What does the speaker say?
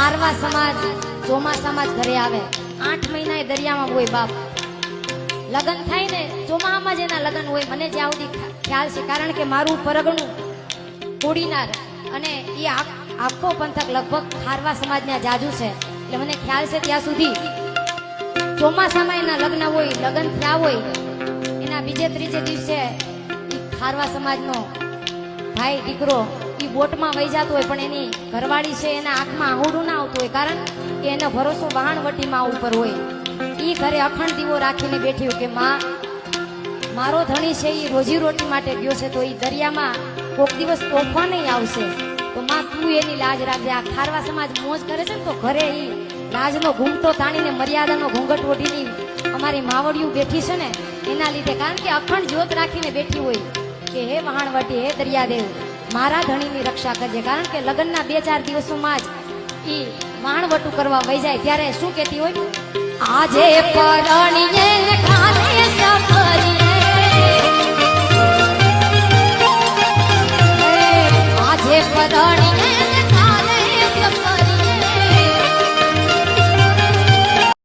ખારવા સમાજ ચોમાસામાં જ ઘરે આવે, 8 મહિના એ દરિયામાં હોય બાપ. લગ્ન થાય ને ચોમાસામાં જ એના લગ્ન હોય. મને જ્યાં સુધી ખ્યાલ છે, કારણ કે મારું પરગણું કોડીનાર અને એ આખો પંથક લગભગ ખારવા સમાજના જાજુ છે, એટલે મને ખ્યાલ છે ત્યાં સુધી ચોમાસામાં એના લગ્ન હોય, લગ્ન થયા હોય એના બીજે ત્રીજે દિવસે ખારવા સમાજનો ભાઈ દીકરો એ બોટમાં વહી જતો હોય, પણ એની ઘરવાળી છે એના આંખમાં આહુડું ના આવતું હોય, કારણ કે એનો ભરોસો વહાણવટીમાં ઉપર હોય. એ ઘરે અખંડ દીવો રાખીને બેઠી હોય કે માં, મારો ધણી છે એ રોજી રોટી માટે ગયો છે, તો એ દરિયામાં કોક દિવસ તોફાન નહીં આવશે, તો માં તું એની લાજ રાખજે. આ ખારવા સમાજ મોજ કરે છે ને, તો ઘરે એ લાજનો ઘૂમટો તાણીને મર્યાદાનો ઘૂંઘટ ઓઢીની અમારી માવડિયું બેઠી છે ને એના લીધે, કારણ કે અખંડ જ્યોત રાખીને બેઠી હોય કે હે વહાણવટી, હે દરિયાદેવ, મારા ધણીની રક્ષા કરજે. કારણ કે લગ્નના 2-4 દિવસોમાં જ એ વહાણવટું કરવા વહી જાય ત્યારે શું કહેતી હોય, આજે પરણીએ